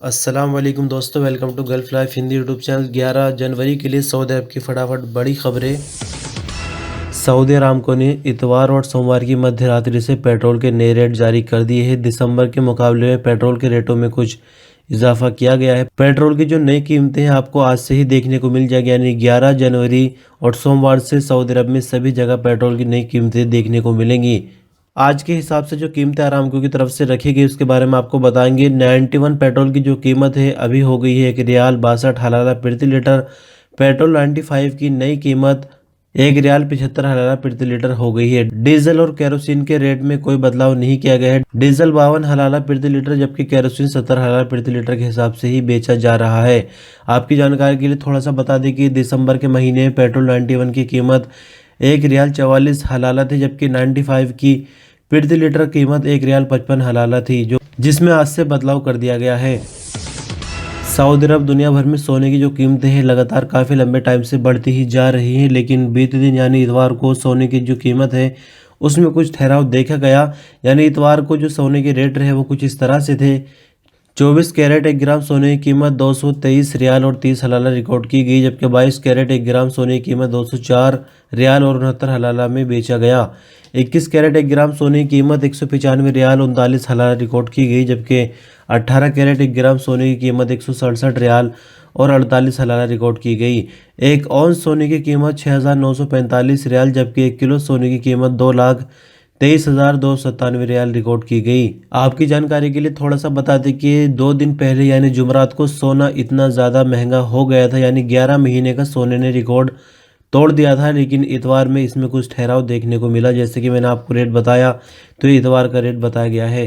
अस्सलाम वालेकुम दोस्तों, welcome to gulf life Hindi YouTube channel. 11 जनवरी के लिए सऊदी अरब की फटाफट बड़ी खबरें। सऊदी अरामको ने इतवार और सोमवार की मध्य रात्रि से पेट्रोल के नए रेट जारी कर दिए हैं। दिसंबर के मुकाबले में पेट्रोल के रेटों में कुछ इजाफा किया गया है। पेट्रोल की जो नई कीमतें हैं आपको आज से ही देखने को मिल जाएगी, यानी 11 जनवरी और सोमवार से सऊदी अरब में सभी जगह पेट्रोल की नई कीमतें देखने को मिलेंगी। आज के हिसाब से जो कीमतें अरामको की तरफ से रखी गई उसके बारे में आपको बताएंगे। 91 पेट्रोल की जो कीमत है अभी हो गई है 1 रियाल 62 हलाला प्रति लीटर। पेट्रोल 95 की नई कीमत 1 रियाल 75 हलाला प्रति लीटर हो गई है। डीजल और केरोसिन के रेट में कोई बदलाव नहीं किया गया है। डीजल 52 हलाला प्रति लीटर जबकि केरोसिन 70 हलाला प्रति लीटर के हिसाब से ही बेचा जा रहा है। आपकी जानकारी के लिए थोड़ा सा बता दें कि दिसंबर के महीने में पेट्रोल 91 की कीमत 1 रियाल 44 हलाला थी, जबकि 95 की प्रति लीटर कीमत 1 रियाल 55 हलाला थी, जो जिसमें आज से बदलाव कर दिया गया है। सऊदी अरब दुनिया भर में सोने की जो कीमतें हैं लगातार काफ़ी लंबे टाइम से बढ़ती ही जा रही हैं, लेकिन बीते दिन यानी इतवार को सोने की जो कीमत है उसमें कुछ ठहराव देखा गया। यानी इतवार को जो सोने के रेट रहे वो कुछ इस तरह से थे। 24 कैरेट 1 ग्राम सोने की कीमत 223 रियाल और 30 हलाला रिकॉर्ड की गई, जबकि 22 कैरेट 1 ग्राम सोने की कीमत 204 रियाल और 69 हलाला में बेचा गया। 21 कैरेट 1 ग्राम सोने की कीमत 195 रियाल 39 हलाला रिकॉर्ड की गई, जबकि 18 कैरेट 1 ग्राम सोने की कीमत 167 रियाल और 48 हलाला रिकॉर्ड की गई। एक औंस सोने की कीमत 6,945 रियाल जबकि 1 किलो सोने की कीमत 2,23,297 रियाल रिकॉर्ड की गई। आपकी जानकारी के लिए थोड़ा सा बता दें कि 2 दिन पहले यानी जुमरात को सोना इतना ज़्यादा महंगा हो गया था, यानी 11 महीने का सोने ने रिकॉर्ड तोड़ दिया था, लेकिन इतवार में इसमें कुछ ठहराव देखने को मिला। जैसे कि मैंने आपको रेट बताया तो इतवार का रेट बताया गया है।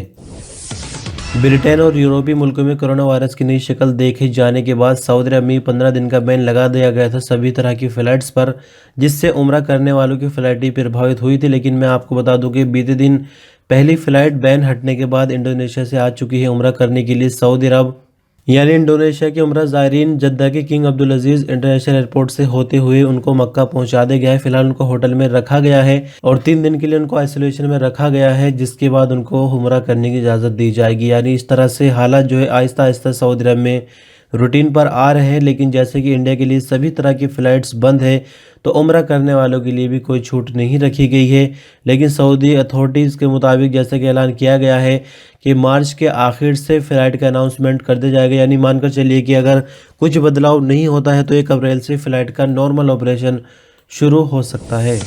ब्रिटेन और यूरोपीय मुल्कों में कोरोना वायरस की नई शक्ल देखे जाने के बाद सऊदी अरब में 15 दिन का बैन लगा दिया गया था सभी तरह की फ़्लाइट्स पर, जिससे उम्रा करने वालों की फ़्लाइट ही प्रभावित हुई थी। लेकिन मैं आपको बता दूं कि बीते दिन पहली फ़्लाइट बैन हटने के बाद इंडोनेशिया से आ चुकी है उम्रा करने के लिए सऊदी अरब। यानी इंडोनेशिया के उम्रा ज़ायरीन जद्दा के किंग अब्दुल अजीज़ इंटरनेशनल एयरपोर्ट से होते हुए उनको मक्का पहुंचा दिया गया है। फिलहाल उनको होटल में रखा गया है और 3 दिन के लिए उनको आइसोलेशन में रखा गया है, जिसके बाद उनको उम्रा करने की इजाज़त दी जाएगी। यानी इस तरह से हालात जो है आहिस्ता आहिस्ता सऊदी अरब में रूटीन पर आ रहे हैं। लेकिन जैसे कि इंडिया के लिए सभी तरह की फ़्लाइट्स बंद है, तो उम्रा करने वालों के लिए भी कोई छूट नहीं रखी गई है। लेकिन सऊदी अथॉरिटीज़ के मुताबिक जैसे कि ऐलान किया गया है कि मार्च के आखिर से फ़्लाइट का अनाउंसमेंट कर दिया जाएगा। यानी मानकर चलिए कि अगर कुछ बदलाव नहीं होता है तो 1 अप्रैल से फ़्लाइट का नॉर्मल ऑपरेशन शुरू हो सकता है।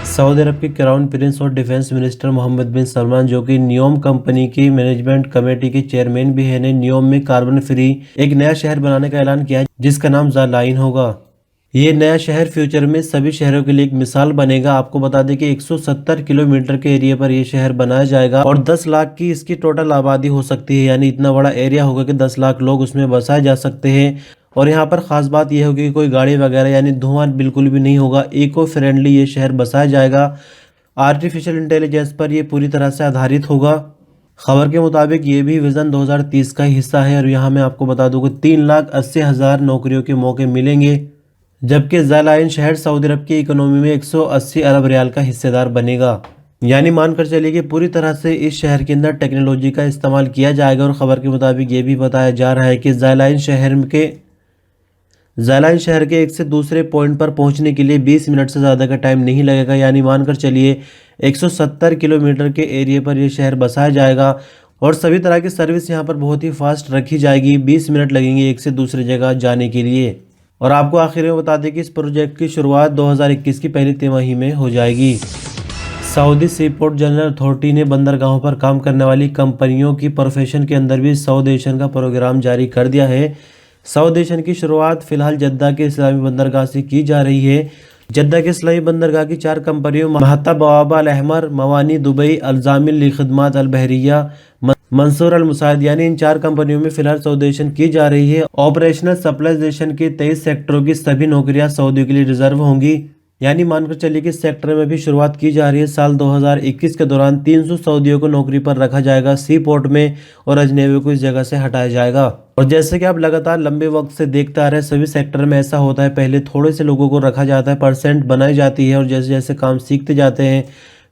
सऊदी अरब के क्राउन प्रिंस और डिफेंस मिनिस्टर मोहम्मद बिन सलमान, जो कि नियोम कंपनी की मैनेजमेंट कमेटी के चेयरमैन भी हैं, ने नियोम में कार्बन फ्री एक नया शहर बनाने का ऐलान किया है, जिसका नाम ज़ालाइन होगा। ये नया शहर फ्यूचर में सभी शहरों के लिए एक मिसाल बनेगा। आपको बता दें कि 170 किलोमीटर के एरिया पर ये शहर बनाया जाएगा और 10 लाख की इसकी टोटल आबादी हो सकती है। यानी इतना बड़ा एरिया होगा कि 10 लाख लोग उसमें बसाए जा सकते हैं। और यहाँ पर ख़ास बात यह होगी कि कोई गाड़ी वगैरह यानी धुआं बिल्कुल भी नहीं होगा। इको फ्रेंडली ये शहर बसाया जाएगा। आर्टिफिशियल इंटेलिजेंस पर यह पूरी तरह से आधारित होगा। खबर के मुताबिक ये भी विज़न 2030 का हिस्सा है और यहाँ मैं आपको बता दूँ कि 3,80,000 नौकरियों के मौके मिलेंगे, जबकि ज़ालाइन शहर सऊदी अरब की इकोनॉमी में 180 अरब रियाल का हिस्सेदार बनेगा। यानी मानकर चलिए कि पूरी तरह से इस शहर के अंदर टेक्नोलॉजी का इस्तेमाल किया जाएगा। और ख़बर के मुताबिक ये भी बताया जा रहा है कि ज़ालाइन शहर के एक से दूसरे पॉइंट पर पहुंचने के लिए 20 मिनट से ज़्यादा का टाइम नहीं लगेगा। यानी मानकर चलिए 170 किलोमीटर के एरिया पर यह शहर बसाया जाएगा और सभी तरह की सर्विस यहाँ पर बहुत ही फास्ट रखी जाएगी। 20 मिनट लगेंगे एक से दूसरी जगह जाने के लिए। और आपको आखिर में बता दें कि इस प्रोजेक्ट की शुरुआत 2021 की पहली तिमाही में हो जाएगी। सऊदी सी पोर्ट जनरल अथॉरिटी ने बंदरगाहों पर काम करने वाली कंपनियों की प्रोफेशन के अंदर भी सऊदेशन का प्रोग्राम जारी कर दिया है। सऊदेशन की शुरुआत फिलहाल जद्दा के इस्लामी बंदरगाह से की जा रही है। जद्दा के इस्लामी बंदरगाह की 4 कंपनियों महता बवाबा अल अहमर, मवानी दुबई, अलजामिल लिखदमात अल बहरिया, मंसूर अल मुसाइद, यानी इन 4 कंपनियों में फिलहाल सऊदेशन की जा रही है। ऑपरेशनल सप्लाइजेशन के 23 सेक्टरों की सभी नौकरियां सऊदी के लिए रिजर्व होंगी। यानी मानकर चलिए कि इस सेक्टर में भी शुरुआत की जा रही है। साल 2021 के दौरान 300 सऊदियों को नौकरी पर रखा जाएगा सी पोर्ट में और अजनबियों को इस जगह से हटाया जाएगा। और जैसे कि आप लगातार लंबे वक्त से देखते आ रहे हैं सभी सेक्टर में ऐसा होता है, पहले थोड़े से लोगों को रखा जाता है, परसेंट बनाई जाती है और जैसे जैसे काम सीखते जाते हैं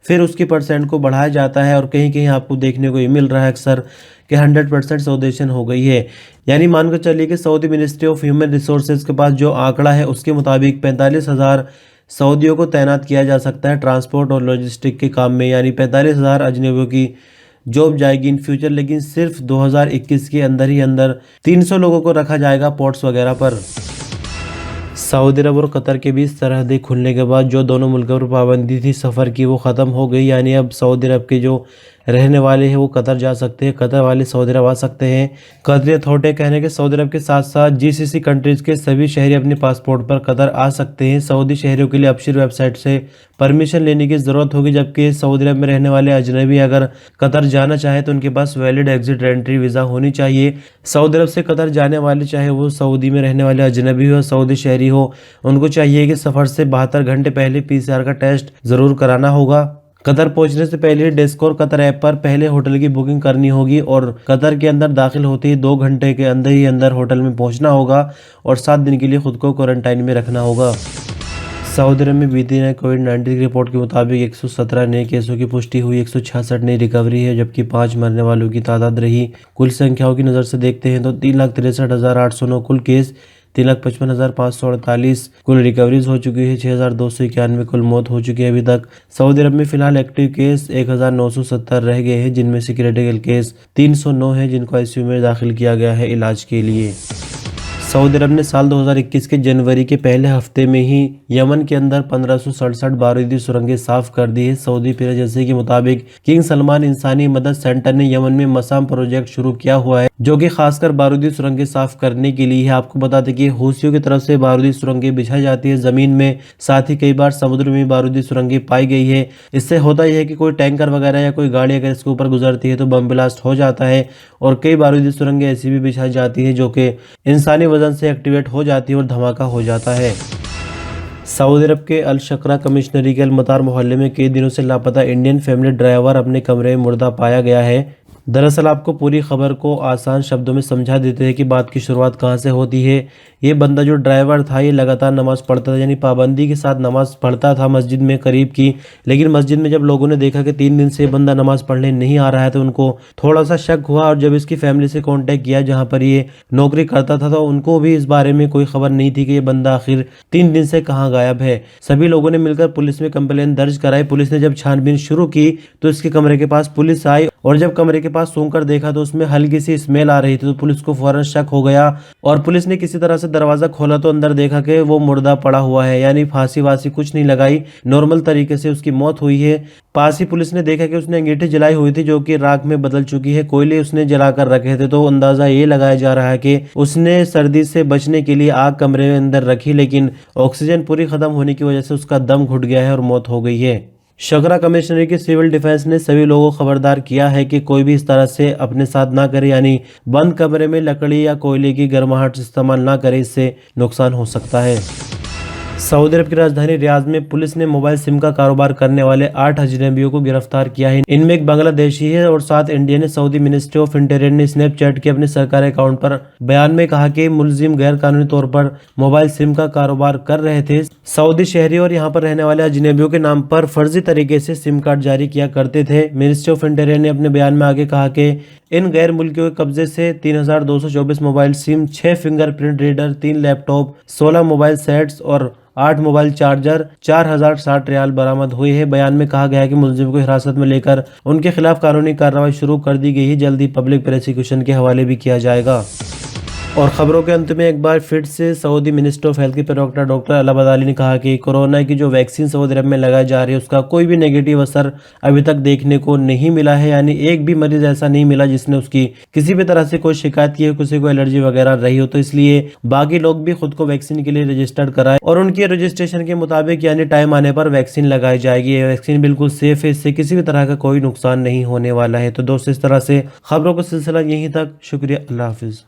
फिर उसकी परसेंट को बढ़ाया जाता है। और कहीं कहीं आपको देखने को ये मिल रहा है अक्सर कि 100% सऊदेशन हो गई है। यानी मानकर चलिए कि Saudi ministry of human resources के पास जो आंकड़ा है उसके मुताबिक 45,000 सऊदियों को तैनात किया जा सकता है ट्रांसपोर्ट और लॉजिस्टिक के काम में। यानी 45,000 अजनबियों की जॉब जाएगी इन फ्यूचर, लेकिन सिर्फ 2021 के अंदर ही अंदर 300 लोगों को रखा जाएगा पोर्ट्स वगैरह पर। सऊदी अरब और कतर के बीच सरहदें खुलने के बाद जो दोनों मुल्कों पर पाबंदी थी सफ़र की वो ख़त्म हो गई। यानी अब सऊदी अरब के जो रहने वाले हैं वो कतर जा सकते हैं, कतर वाले सऊदी अरब आ सकते हैं। कतरी अथॉरिटी कहने के सऊदी अरब के साथ साथ GCC कंट्रीज़ के सभी शहरी अपने पासपोर्ट पर कतर आ सकते हैं। सऊदी शहरियों के लिए अबशीर वेबसाइट से परमिशन लेने की ज़रूरत होगी, जबकि सऊदी अरब में रहने वाले अजनबी अगर कतर जाना चाहे तो उनके पास वैलिड एग्जिट एंट्री वीज़ा होनी चाहिए। सऊदी अरब से कतर जाने वाले चाहे वो सऊदी में रहने वाले अजनबी हो, सऊदी शहरी हो, उनको चाहिए कि सफ़र से 72 घंटे पहले PCR का टेस्ट ज़रूर कराना होगा। कतर पहुंचने से पहले डेस्कोर कतर ऐप पर पहले होटल की बुकिंग करनी होगी और कतर के अंदर दाखिल होते ही 2 घंटे के अंदर ही अंदर होटल में पहुंचना होगा और 7 दिन के लिए खुद को क्वारंटाइन में रखना होगा। सऊदी अरब में बीती नए कोविड-19 की रिपोर्ट के मुताबिक 117 नए केसों की पुष्टि हुई, 166 नई रिकवरी है, जबकि 5 मरने वालों की तादाद रही। कुल संख्याओं की नज़र से देखते हैं तो 3,63,809 कुल केस, 3,55,548 कुल रिकवरीज हो चुकी है, 6,291 कुल मौत हो चुकी है अभी तक। सऊदी अरब में फिलहाल एक्टिव केस 1,970 रह गए हैं, जिनमें से क्रिटिकल केस 309 है जिनको ICU में दाखिल किया गया है इलाज के लिए। सऊदी अरब ने साल 2021 के जनवरी के पहले हफ्ते में ही यमन के अंदर 1567 बारूदी सुरंगें साफ कर दी है। सऊदी प्रेस एजेंसी के मुताबिक किंग सलमान इंसानी मदद सेंटर ने यमन में मसाम प्रोजेक्ट शुरू किया हुआ है, जो कि खासकर बारूदी सुरंगें साफ करने के लिए है। आपको बता दें कि हूसियों की तरफ से बारूदी सुरंगें बिछाई जाती है जमीन में, साथ ही कई बार समुद्र में बारूदी सुरंगें पाई गई है। इससे होता यह है कि कोई टैंकर वगैरह या कोई गाड़ी अगर इसके ऊपर गुजरती है तो बम ब्लास्ट हो जाता है। और कई बारूदी सुरंगें ऐसी भी बिछाई जाती है जो कि इंसानी वजन से एक्टिवेट हो जाती है और धमाका हो जाता है। सऊदी अरब के अल शकरा कमिश्नरी के अल मतार मोहल्ले में कई दिनों से लापता इंडियन फैमिली ड्राइवर अपने कमरे में मुर्दा पाया गया है। दरअसल आपको पूरी खबर को आसान शब्दों में समझा देते हैं कि बात की शुरुआत कहां से होती है। ये बंदा जो ड्राइवर था ये लगातार नमाज पढ़ता था, यानी पाबंदी के साथ नमाज पढ़ता था मस्जिद में करीब की। लेकिन मस्जिद में जब लोगों ने देखा कि 3 दिन से बंदा नमाज पढ़ने नहीं आ रहा है तो उनको थोड़ा सा शक हुआ और जब इसकी फैमिली से कांटेक्ट किया जहां पर ये नौकरी करता था तो उनको भी इस बारे में कोई खबर नहीं थी कि ये बंदा आखिर 3 दिन से कहाँ गायब है। सभी लोगों ने मिलकर पुलिस में कंप्लेन दर्ज कराई। पुलिस ने जब छानबीन शुरू की तो इसके कमरे के पास पुलिस आई और जब कमरे के पास सूंघकर देखा तो उसमें हल्की सी स्मेल आ रही थी, तो पुलिस को फौरन शक हो गया और पुलिस ने किसी तरह से दरवाजा खोला तो अंदर देखा कि वो मुर्दा पड़ा हुआ है। यानी फांसी वासी कुछ नहीं लगाई, नॉर्मल तरीके से उसकी मौत हुई है। पास ही पुलिस ने देखा कि उसने अंगीठी जलाई हुई थी जो कि राख में बदल चुकी है, कोयले उसने जलाकर रखे थे। तो अंदाजा ये लगाया जा रहा है कि उसने सर्दी से बचने के लिए आग कमरे में अंदर रखी, लेकिन ऑक्सीजन पूरी खत्म होने की वजह से उसका दम घुट गया है और मौत हो गई है। शकरा कमिश्नरी के सिविल डिफेंस ने सभी लोगों को खबरदार किया है कि कोई भी इस तरह से अपने साथ ना करे, यानी बंद कमरे में लकड़ी या कोयले की गर्माहट इस्तेमाल ना करे, इससे नुकसान हो सकता है। सऊदी अरब की राजधानी रियाद में पुलिस ने मोबाइल सिम का कारोबार करने वाले 8 अजनबियों को गिरफ्तार किया है। इनमें एक बांग्लादेशी है और 7 इंडियन है। सऊदी मिनिस्ट्री ऑफ इंटीरियर ने स्नैपचैट के अपने सरकारी अकाउंट पर बयान में कहा कि मुलजिम गैर कानूनी तौर पर मोबाइल सिम का कारोबार कर रहे थे। सऊदी शहरी और यहाँ पर रहने वाले अजनबियों के नाम पर फर्जी तरीके से सिम कार्ड जारी किया करते थे। मिनिस्ट्री ऑफ इंटीरियर ने अपने बयान में आगे कहा कि इन गैर मुल्कियों के कब्जे से 3,224 mobile SIM, 6 fingerprint reader, 3 laptop, 16 mobile sets और 8 मोबाइल चार्जर, 4,060 रियाल बरामद हुए हैं। बयान में कहा गया है कि मुलजिम को हिरासत में लेकर उनके खिलाफ कानूनी कार्रवाई शुरू कर दी गई है। जल्दी पब्लिक प्रोसिक्यूशन के हवाले भी किया जाएगा। और खबरों के अंत में एक बार फिर से सऊदी मिनिस्टर ऑफ हेल्थ के प्रवक्ता डॉक्टर अल अबदाली ने कहा कि कोरोना की जो वैक्सीन सऊदी अरब में लगाई जा रही है उसका कोई भी नेगेटिव असर अभी तक देखने को नहीं मिला है। यानी एक भी मरीज ऐसा नहीं मिला जिसने उसकी किसी भी तरह से कोई शिकायत की हो, किसी को एलर्जी वगैरह रही हो। तो इसलिए बाकी लोग भी खुद को वैक्सीन के लिए रजिस्टर्ड कराएं और उनके रजिस्ट्रेशन के मुताबिक यानी टाइम आने पर वैक्सीन लगाई जाएगी। ये वैक्सीन बिल्कुल सेफ है, इससे किसी भी तरह का कोई नुकसान नहीं होने वाला है। तो दोस्तों इस तरह से खबरों का सिलसिला यहीं तक। शुक्रिया, अल्लाह हाफिज।